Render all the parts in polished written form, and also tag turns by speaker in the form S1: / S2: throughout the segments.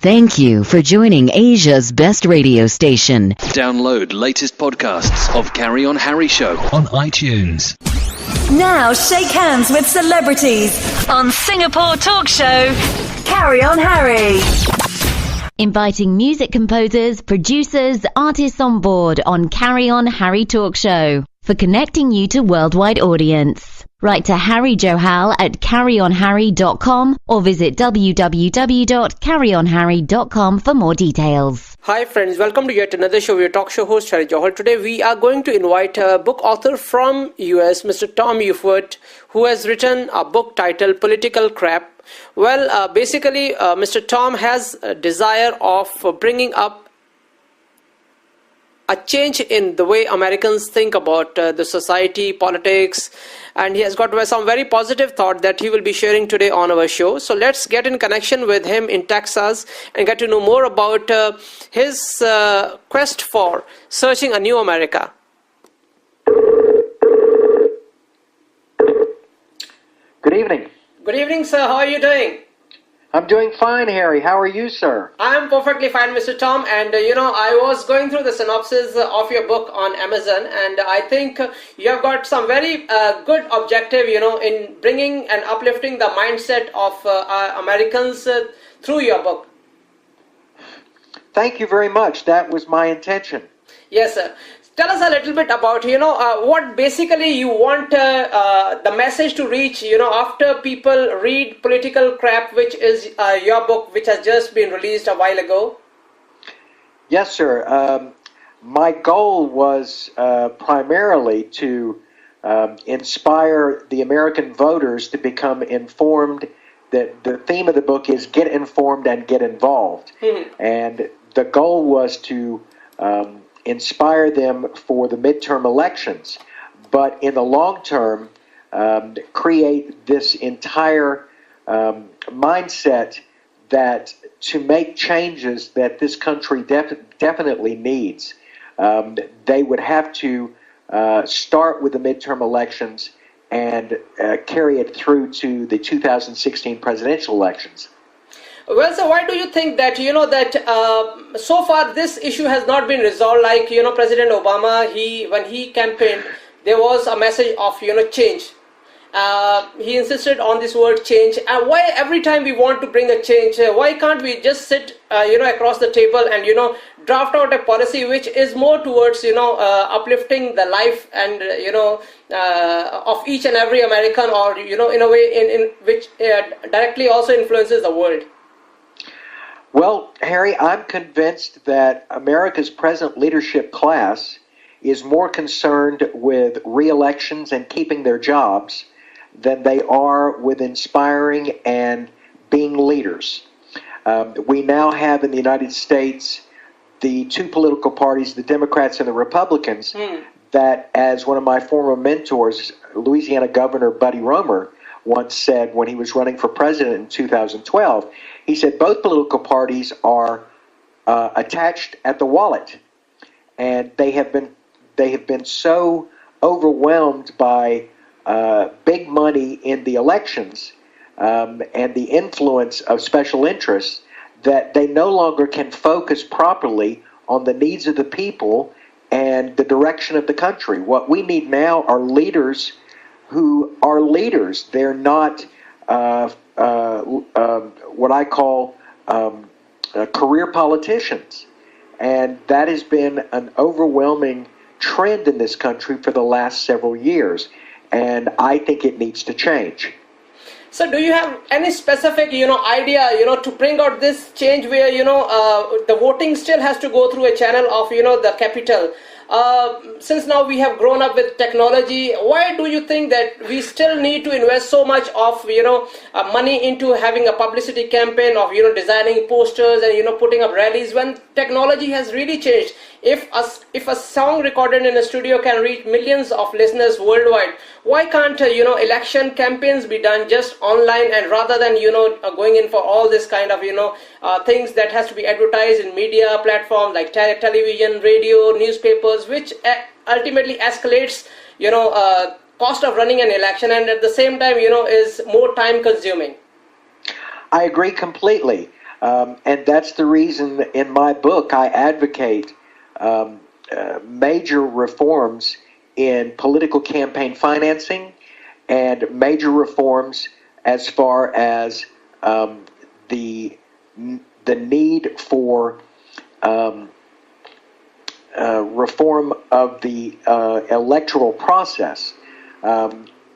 S1: Thank you for joining Asia's best radio station.
S2: Download latest podcasts of Carry On Harry Show on iTunes.
S3: Now shake hands with celebrities on Singapore talk show Carry On Harry.
S1: Inviting music composers, producers, artists on board on Carry On Harry Talk Show for connecting you to worldwide audience. Write to Harry Johal at carryonharry.com or visit www.carryonharry.com for more details.
S4: Hi friends, welcome to yet another show with your talk show host Harry Johal. Today we are going to invite a book author from US, Mr. Tom Ufert, who has written a book titled Political Crap. Well, basically, Mr. Tom has a desire of bringing up a change in the way Americans think about the society, politics, and he has got some very positive thought that he will be sharing today on our show. So let's get in connection with him in Texas and get to know more about his quest for searching a new America.
S5: Good evening.
S4: Good evening, sir. How are you doing?
S5: I'm doing fine, Harry. How are you, sir?
S4: I am perfectly fine, Mr. Tom. And, I was going through the synopsis of your book on Amazon. And I think you have got some very good objective, in bringing and uplifting the mindset of Americans through your book.
S5: Thank you very much. That was my intention.
S4: Yes, sir. Tell us a little bit about, what basically you want the message to reach, after people read Political Crap, which is your book, which has just been released a while ago.
S5: Yes, sir. My goal was primarily to inspire the American voters to become informed. That the theme of the book is get informed and get involved. Mm-hmm. And the goal was to inspire them for the midterm elections, but in the long term, create this entire mindset that to make changes that this country definitely needs, they would have to start with the midterm elections and carry it through to the 2016 presidential elections.
S4: Well, so why do you think that, so far this issue has not been resolved? Like, President Obama, when he campaigned, there was a message of, change. He insisted on this word change. And why every time we want to bring a change, why can't we just sit, across the table and, draft out a policy which is more towards, uplifting the life and, of each and every American, or, in a way in which directly also influences the world?
S5: Well, Harry, I'm convinced that America's present leadership class is more concerned with re-elections and keeping their jobs than they are with inspiring and being leaders. We now have in the United States the two political parties, the Democrats and the Republicans, that, as one of my former mentors, Louisiana Governor Buddy Roemer, once said when he was running for president in 2012, he said both political parties are attached at the wallet, and they have been so overwhelmed by big money in the elections and the influence of special interests that they no longer can focus properly on the needs of the people and the direction of the country. What we need now are leaders who are leaders. They're not what I call career politicians. And that has been an overwhelming trend in this country for the last several years. And I think it needs to change.
S4: So do you have any specific, idea, to bring out this change where, the voting still has to go through a channel of, the capital? Since now we have grown up with technology, why do you think that we still need to invest so much of money into having a publicity campaign of designing posters and putting up rallies when technology has really changed? If a song recorded in a studio can reach millions of listeners worldwide, why can't election campaigns be done just online, and rather than going in for all this kind of things that has to be advertised in media platforms like television, radio, newspapers, which ultimately escalates cost of running an election, and at the same time is more time consuming.
S5: I agree completely. And that's the reason in my book I advocate major reforms in political campaign financing and major reforms as far as the need for reform of the electoral process.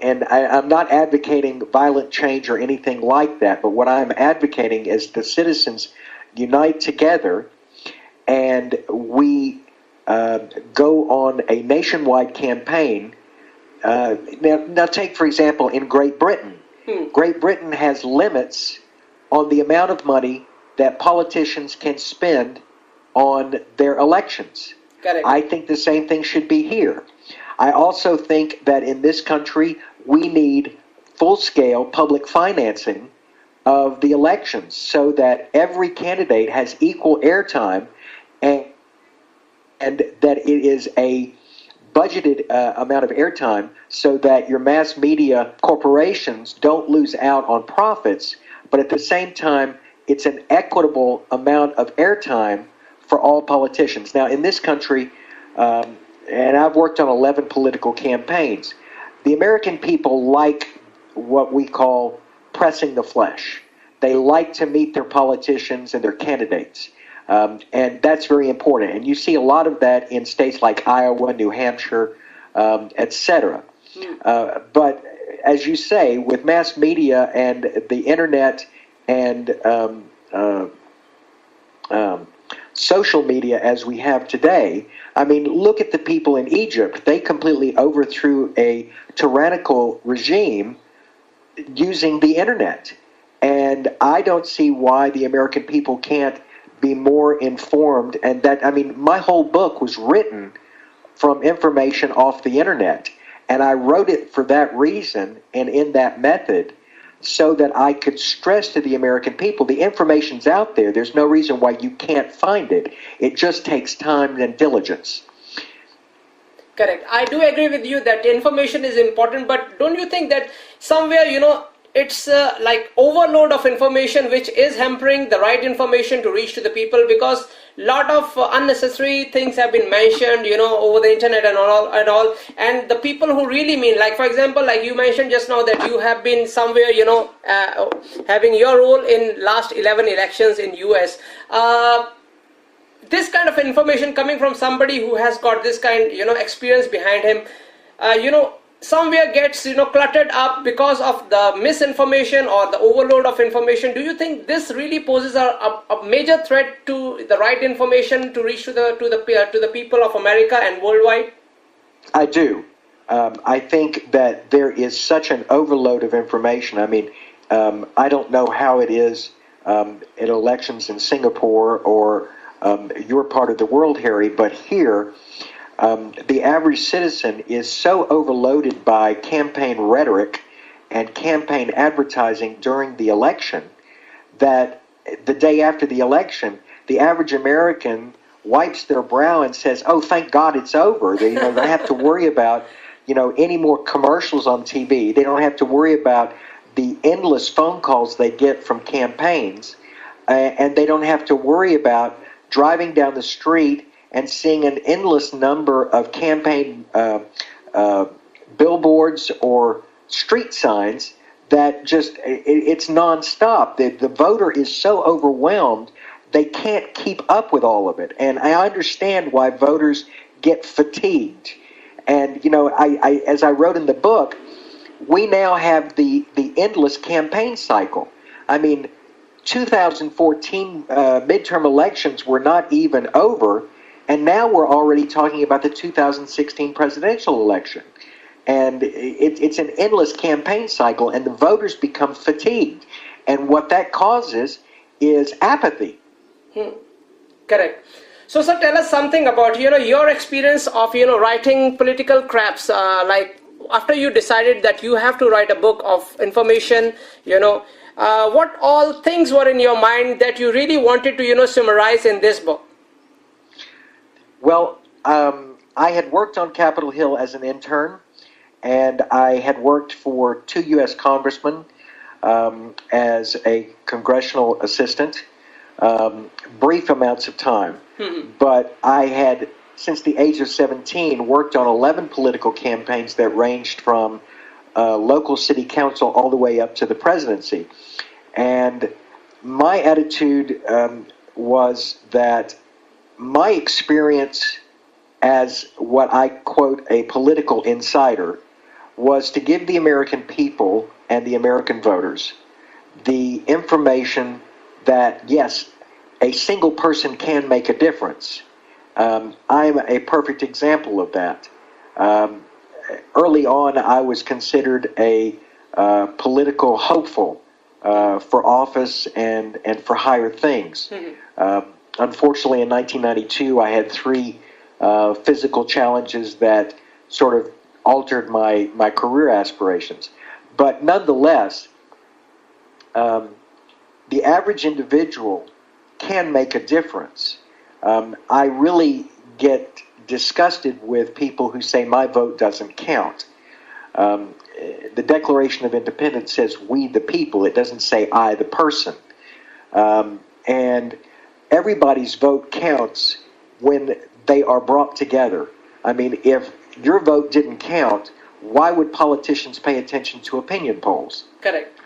S5: And I'm not advocating violent change or anything like that, but what I'm advocating is the citizens unite together and we go on a nationwide campaign. Now take, for example, in Great Britain. Great Britain has limits on the amount of money that politicians can spend on their elections.
S4: Correct.
S5: I think the same thing should be here. I also think that in this country we need full-scale public financing of the elections so that every candidate has equal airtime and that it is a budgeted amount of airtime so that your mass media corporations don't lose out on profits, but at the same time it's an equitable amount of airtime for all politicians. Now in this country, and I've worked on 11 political campaigns, the American people like what we call pressing the flesh. They like to meet their politicians and their candidates. And that's very important. And you see a lot of that in states like Iowa, New Hampshire, etc. But as you say, with mass media and the internet and social media as we have today, I mean, look at the people in Egypt. They completely overthrew a tyrannical regime using the internet. And I don't see why the American people can't be more informed. And that, I mean, my whole book was written from information off the internet. And I wrote it for that reason and in that method so that I could stress to the American people, the information's out there. There's no reason why you can't find it. It just takes time and diligence.
S4: Correct. I do agree with you that information is important, but don't you think that somewhere, it's like overload of information which is hampering the right information to reach to the people, because a lot of unnecessary things have been mentioned, over the internet and all, and the people who really mean, like for example, like you mentioned just now that you have been somewhere, having your role in last 11 elections in US. This kind of information coming from somebody who has got this kind, experience behind him, somewhere gets, cluttered up because of the misinformation or the overload of information. Do you think this really poses a major threat to the right information to reach to the people of America and worldwide?
S5: I do. I think that there is such an overload of information. I mean, I don't know how it is in elections in Singapore or your part of the world, Harry, but here the average citizen is so overloaded by campaign rhetoric and campaign advertising during the election that the day after the election, the average American wipes their brow and says, "Oh, thank God it's over." They don't have to worry about any more commercials on TV. They don't have to worry about the endless phone calls they get from campaigns, and they don't have to worry about driving down the street and seeing an endless number of campaign billboards or street signs that just, it's nonstop. The voter is so overwhelmed, they can't keep up with all of it. And I understand why voters get fatigued. And, I as I wrote in the book, we now have the endless campaign cycle. I mean, 2014 midterm elections were not even over, and now we're already talking about the 2016 presidential election. And it's an endless campaign cycle, and the voters become fatigued. And what that causes is apathy.
S4: Correct. So, sir, tell us something about, your experience of, writing political crafts, like after you decided that you have to write a book of information, what all things were in your mind that you really wanted to, summarize in this book?
S5: Well, I had worked on Capitol Hill as an intern, and I had worked for 2 U.S. congressmen as a congressional assistant. brief amounts of time. But I had, since the age of 17, worked on 11 political campaigns that ranged from local city council all the way up to the presidency. And my attitude was that my experience as what I quote a political insider was to give the American people and the American voters the information that, yes, a single person can make a difference. I'm a perfect example of that. Early on, I was considered a political hopeful for office and for higher things. Unfortunately, in 1992, I had three physical challenges that sort of altered my career aspirations. But nonetheless, the average individual can make a difference. I really get disgusted with people who say my vote doesn't count. The Declaration of Independence says we the people. It doesn't say I the person. And everybody's vote counts when they are brought together. I mean, if your vote didn't count, why would politicians pay attention to opinion polls?
S4: Correct.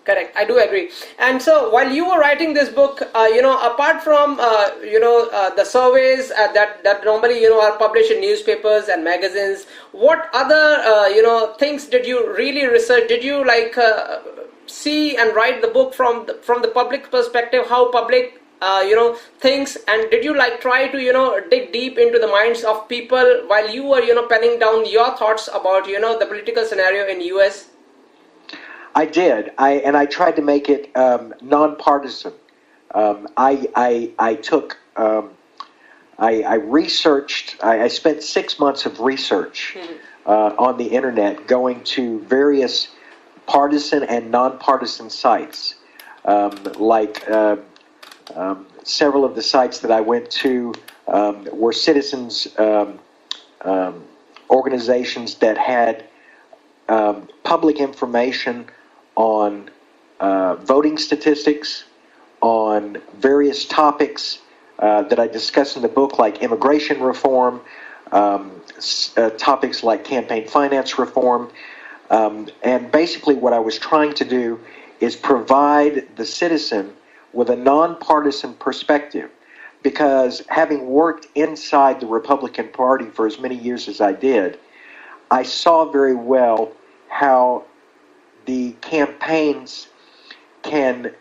S4: Correct. I do agree. And so while you were writing this book, apart from, the surveys that normally, are published in newspapers and magazines, what other, things did you really research? Did you see and write the book from the public perspective, how public, thinks, and did you try to, dig deep into the minds of people while you were, penning down your thoughts about, the political scenario in US?
S5: I did, and I tried to make it nonpartisan. I researched. I spent 6 months of research on the internet, going to various partisan and nonpartisan sites, several of the sites that I went to were citizens organizations that had public information on voting statistics, on various topics that I discuss in the book, like immigration reform, topics like campaign finance reform. And basically what I was trying to do is provide the citizen with a nonpartisan perspective, because having worked inside the Republican Party for as many years as I did, I saw very well how the campaigns can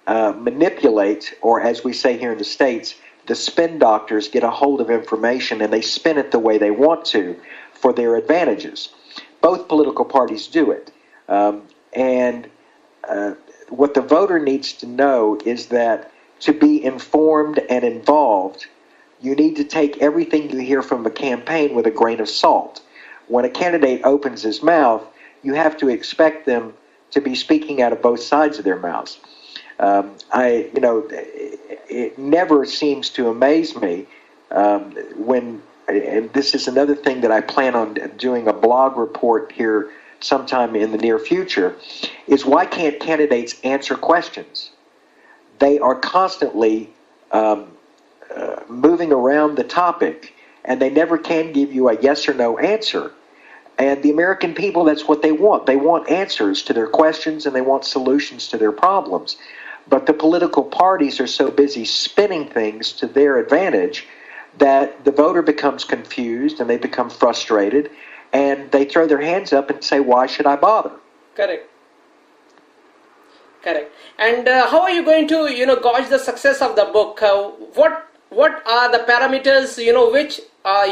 S5: manipulate, or as we say here in the States, the spin doctors get a hold of information and they spin it the way they want to for their advantages. Both political parties do it. And what the voter needs to know is that to be informed and involved, you need to take everything you hear from a campaign with a grain of salt. When a candidate opens his mouth, you have to expect them to be speaking out of both sides of their mouths. It never seems to amaze me when, and this is another thing that I plan on doing a blog report here sometime in the near future, is why can't candidates answer questions? They are constantly moving around the topic, and they never can give you a yes or no answer. And the American people, that's what they want. They want answers to their questions, and they want solutions to their problems. But the political parties are so busy spinning things to their advantage that the voter becomes confused, and they become frustrated, and they throw their hands up and say, why should I bother?
S4: Correct. And how are you going to, gauge the success of the book? What are the parameters, which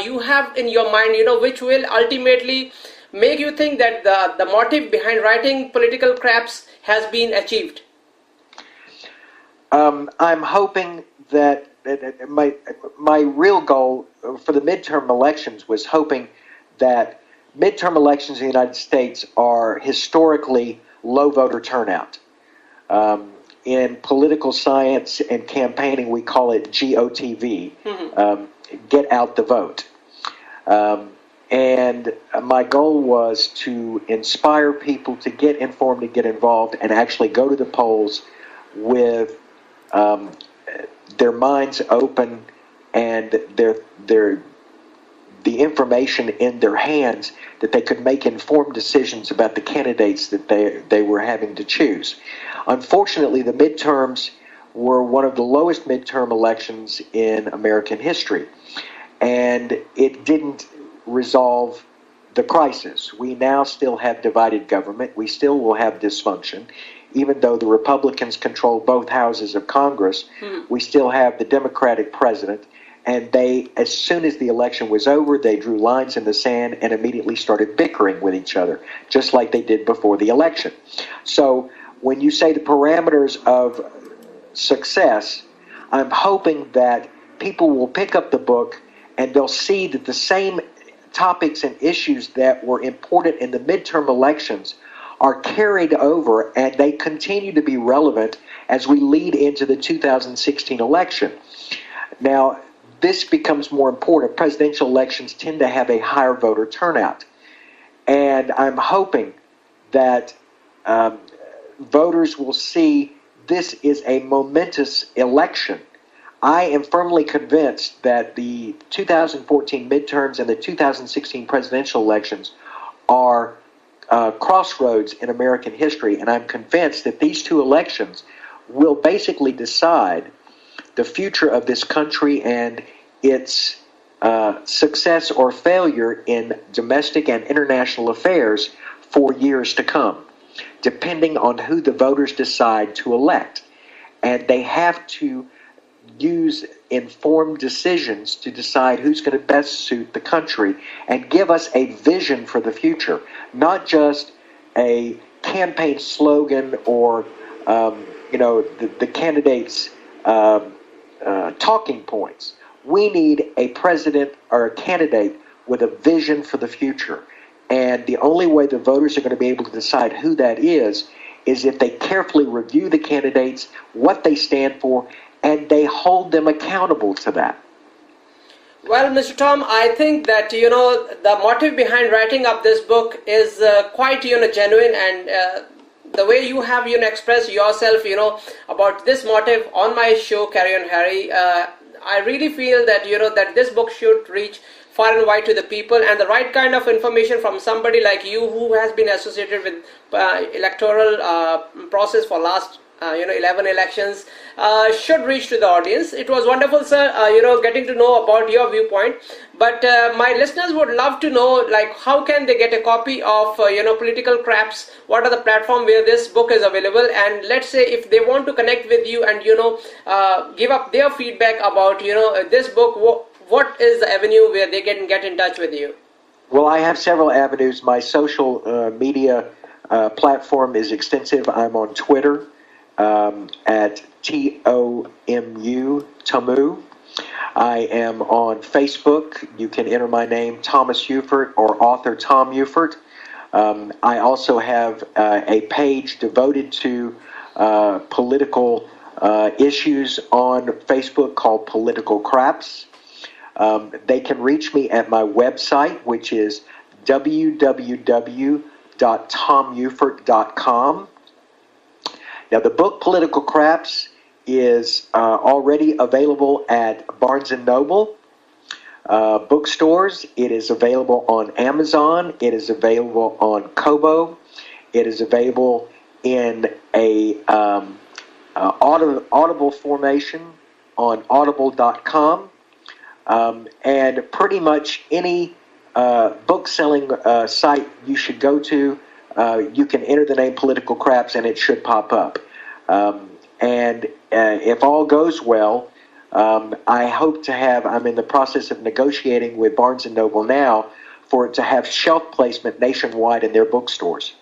S4: you have in your mind, which will ultimately make you think that the motive behind writing political craps has been achieved?
S5: I'm hoping that my real goal for the midterm elections was hoping that midterm elections in the United States are historically low voter turnout. In political science and campaigning, we call it GOTV, get out the vote. And my goal was to inspire people to get informed and get involved and actually go to the polls with um, their minds open and the information in their hands that they could make informed decisions about the candidates that they were having to choose. Unfortunately, the midterms were one of the lowest midterm elections in American history, and it didn't resolve the crisis. We now still have divided government. We still will have dysfunction. Even though the Republicans control both houses of Congress, we still have the Democratic president. And they, as soon as the election was over, they drew lines in the sand and immediately started bickering with each other, just like they did before the election. So when you say the parameters of success, I'm hoping that people will pick up the book and they'll see that the same topics and issues that were important in the midterm elections are carried over, and they continue to be relevant as we lead into the 2016 election. Now, this becomes more important. Presidential elections tend to have a higher voter turnout. And I'm hoping that voters will see this is a momentous election. I am firmly convinced that the 2014 midterms and the 2016 presidential elections are crossroads in American history, and I'm convinced that these two elections will basically decide the future of this country and its success or failure in domestic and international affairs for years to come, depending on who the voters decide to elect. And they have to use informed decisions to decide who's going to best suit the country and give us a vision for the future, not just a campaign slogan or the candidates' talking points. We need a president or a candidate with a vision for the future. And the only way the voters are going to be able to decide who that is if they carefully review the candidates, what they stand for, and they hold them accountable to that.
S4: Well, Mr. Tom, I think that, the motive behind writing up this book is quite, genuine, and the way you have, expressed yourself, about this motive on my show, Carry On Harry, I really feel that, that this book should reach far and wide to the people, and the right kind of information from somebody like you who has been associated with electoral process for last 11 elections should reach to the audience. It was wonderful, sir, getting to know about your viewpoint. But my listeners would love to know, like, how can they get a copy of, Political Craps? What are the platform where this book is available? And let's say if they want to connect with you and, give up their feedback about, this book, what is the avenue where they can get in touch with you?
S5: Well, I have several avenues. My social media platform is extensive. I'm on Twitter at TOMU. I am on Facebook. You can enter my name, Thomas Ufert, or author Tom Ufert. I also have a page devoted to political issues on Facebook called Political Craps. They can reach me at my website, which is www.tomufert.com. Now, the book Political Craps is already available at Barnes & Noble bookstores. It is available on Amazon. It is available on Kobo. It is available in a audible formation on audible.com. And pretty much any book-selling site you should go to, you can enter the name Political Craps and it should pop up. And if all goes well, I hope to have, I'm in the process of negotiating with Barnes & Noble now for it to have shelf placement nationwide in their bookstores.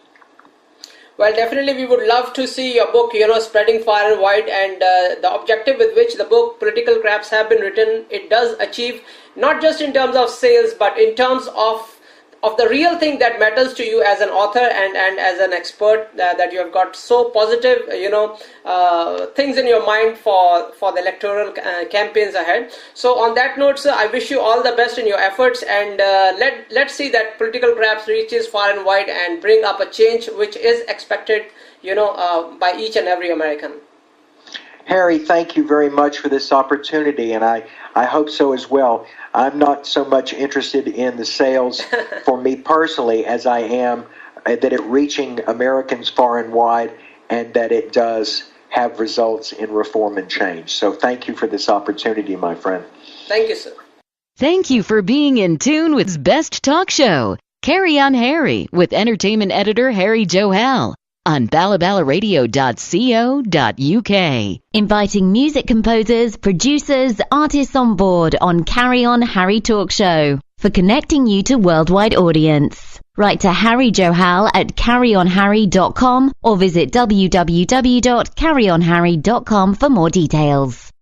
S4: Well, definitely we would love to see your book, spreading far and wide, and the objective with which the book Political Craps have been written, it does achieve, not just in terms of sales, but in terms of the real thing that matters to you as an author and as an expert, that you have got so positive, things in your mind for the electoral campaigns ahead. So on that note, sir, I wish you all the best in your efforts, and let's see that Political Craps reaches far and wide and bring up a change which is expected, by each and every American.
S5: Harry, thank you very much for this opportunity, and I hope so as well. I'm not so much interested in the sales for me personally as I am that it reaching Americans far and wide, and that it does have results in reform and change. So thank you for this opportunity, my friend.
S4: Thank you, sir.
S1: Thank you for being in tune with Best Talk Show. Carry on Harry with entertainment editor Harry Johal on balabalaradio.co.uk. Inviting music composers, producers, artists on board on Carry On Harry Talk Show for connecting you to worldwide audience. Write to Harry Johal at carryonharry.com or visit www.carryonharry.com for more details.